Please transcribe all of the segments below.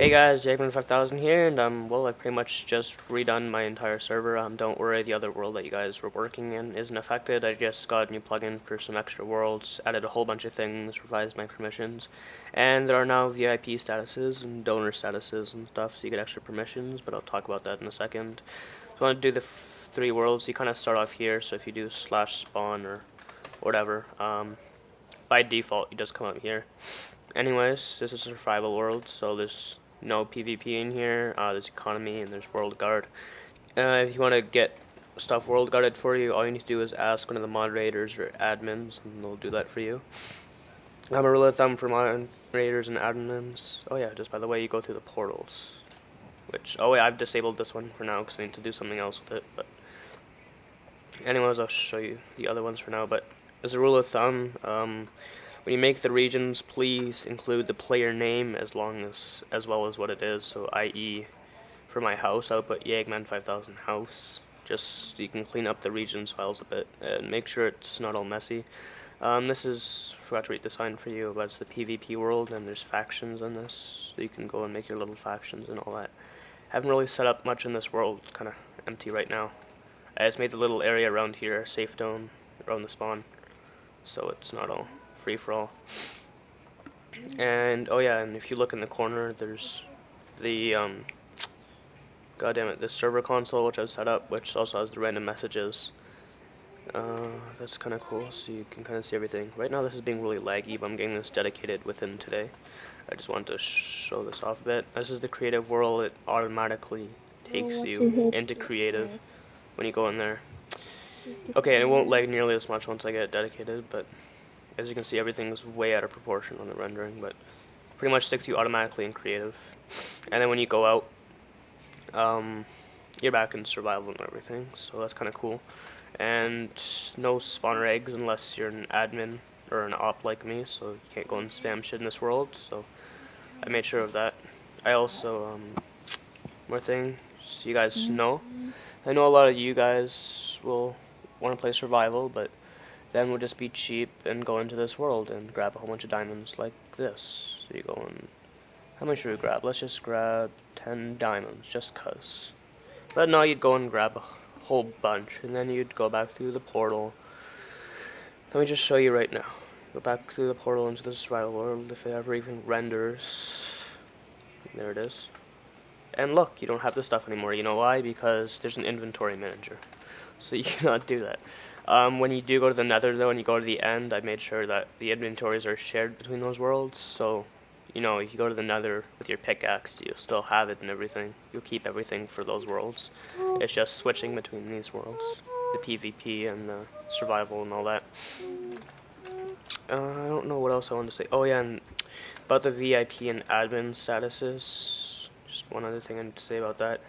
Hey guys, Jakeman5000 here, and well, I've pretty much just redone my entire server. Don't worry, the other world that you guys were working in isn't affected. I just got a new plugin for some extra worlds, added a whole bunch of things, revised my permissions, and there are now VIP statuses and donor statuses and stuff, so you get extra permissions, but I'll talk about that in a second. So I want to do the three worlds. You kind of start off here, so if you do /spawn or whatever, by default, you just come up here. Anyways, this is a survival world, so there's no PvP in here. There's economy and there's world guard. If you want to get stuff world guarded for you, all you need to do is ask one of the moderators or admins, and they'll do that for you. I'm a rule of thumb for moderators and admins. Oh yeah, just by the way, you go through the portals. Which, oh yeah, I've disabled this one for now because I need to do something else with it. But anyways, I'll show you the other ones for now. But as a rule of thumb, when you make the regions, please include the player name as well as what it is. So, i.e., for my house, I'll put Yagman5000 house, just so you can clean up the regions files a bit and make sure it's not all messy. This is, forgot to read the sign for you, but it's the PvP world, and there's factions in this, so you can go and make your little factions and all that. Haven't really set up much in this world, kind of empty right now. I just made the little area around here, safe zone, around the spawn, so it's not all free-for-all. And oh yeah, and if you look in the corner, there's the the server console which I've set up, which also has the random messages. That's kind of cool, so you can kind of see everything. Right now this is being really laggy, but I'm getting this dedicated within today. I just wanted to show this off a bit. This is the creative world. It automatically takes you into creative when you go in there. Okay, and it won't lag nearly as much once I get it dedicated, but as you can see, everything's way out of proportion on the rendering, but pretty much sticks you automatically in creative. And then when you go out, you're back in survival and everything, so that's kind of cool. And no spawner eggs unless you're an admin or an op like me, so you can't go and spam shit in this world, so I made sure of that. I also, more thing, so you guys know, I know a lot of you guys will want to play survival, but then we'll just be cheap and go into this world and grab a whole bunch of diamonds like this. So you go and, how many should we grab? Let's just grab 10 diamonds, just cuz. But no, you'd go and grab a whole bunch, and then you'd go back through the portal. Let me just show you right now. Go back through the portal into the survival world, if it ever even renders. There it is. And look, you don't have this stuff anymore. You know why? Because there's an inventory manager. So you cannot do that. When you do go to the nether though, and you go to the end, I made sure that the inventories are shared between those worlds, so, you know, if you go to the nether with your pickaxe, you'll still have it and everything. You'll keep everything for those worlds. It's just switching between these worlds. The PvP and the survival and all that. I don't know what else I wanted to say. Oh yeah, and about the VIP and admin statuses, just one other thing I need to say about that.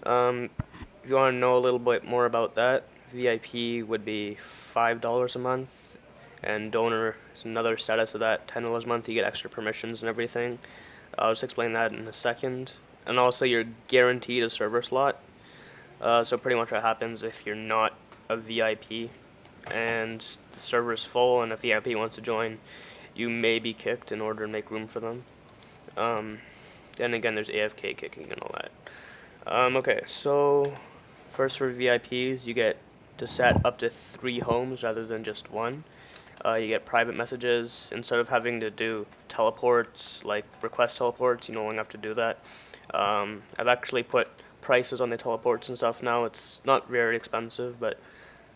If you want to know a little bit more about that, VIP would be $5 a month, and donor is another status of that, $10 a month. You get extra permissions and everything. I'll just explain that in a second. And also, you're guaranteed a server slot. So pretty much what happens if you're not a VIP and the server is full and a VIP wants to join, you may be kicked in order to make room for them. Then again, there's AFK kicking and all that. Okay, so first for VIPs, you get to set up to 3 homes rather than just 1. You get private messages. Instead of having to do teleports, like request teleports, you no longer have to do that. I've actually put prices on the teleports and stuff now. It's not very expensive, but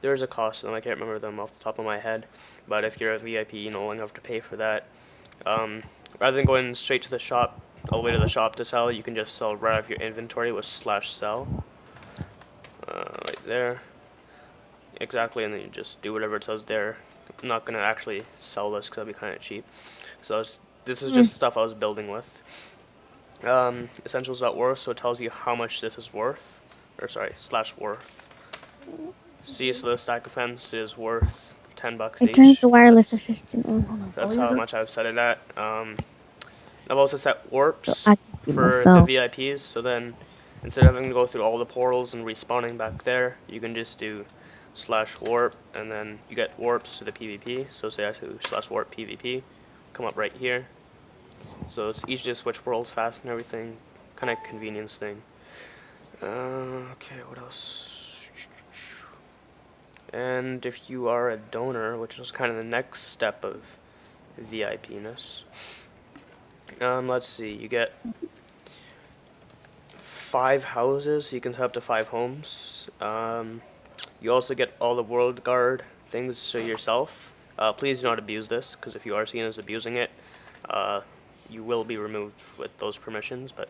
there is a cost to them. I can't remember them off the top of my head. But if you're a VIP, you no longer have to pay for that. Rather than going straight to the shop, all the way to the shop to sell, you can just sell right out of your inventory with /sell. Right there. Exactly, and then you just do whatever it says there. I'm not going to actually sell this because that'd be kind of cheap. So this is just stuff I was building with. Essentials.worth, so it tells you how much this is worth. Or sorry, /worth. See, so the stack of fence is worth $10 each. It turns the wireless assistant on. That's how much I've set it at. I've also set warps So for the VIPs, so then instead of having to go through all the portals and respawning back there, you can just do /warp, and then you get warps to the PvP. So say I do /warp PvP, come up right here. So it's easy to switch worlds fast and everything. kind of convenience thing. Okay, what else? And if you are a donor, which is kind of the next step of VIPness, let's see, you get 5 houses, so you can set up to 5 homes. You also get all the World Guard things to yourself. Please do not abuse this, because if you are seen as abusing it, you will be removed with those permissions. But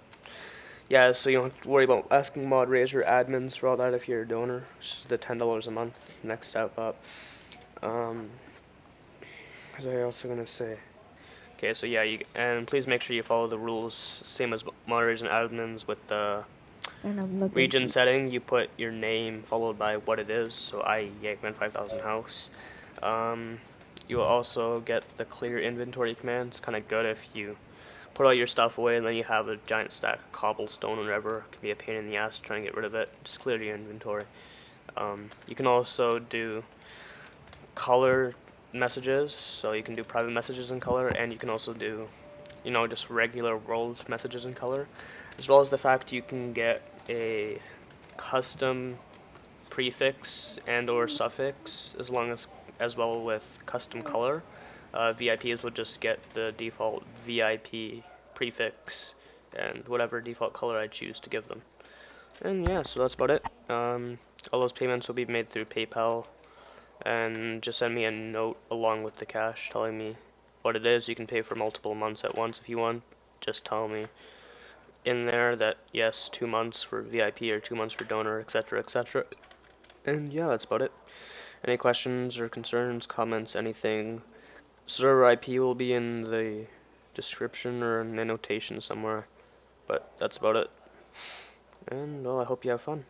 yeah, so you don't have to worry about asking moderators or admins for all that if you're a donor. It's just the $10 a month, next step up. What was I also gonna say? Okay, so yeah, and please make sure you follow the rules, same as moderators and admins with the And I'm looking. region setting. You put your name followed by what it is, so I, Yagman 5000 House. You will also get the clear inventory command. It's kind of good if you put all your stuff away and then you have a giant stack of cobblestone or whatever. It can be a pain in the ass trying to get rid of it. Just clear your inventory. You can also do color messages, so you can do private messages in color, and you can also do, just regular world messages in color, as well as the fact you can get a custom prefix and or suffix as well with custom color. VIPs will just get the default VIP prefix and whatever default color I choose to give them. And yeah, so that's about it. All those payments will be made through PayPal, and just send me a note along with the cash telling me what it is. You can pay for multiple months at once if you want. Just tell me in there that yes, 2 months for VIP or 2 months for donor, etc., etc. And yeah, that's about it. Any questions or concerns, comments, anything? Server IP will be in the description or in the annotation somewhere. But that's about it. And well, I hope you have fun.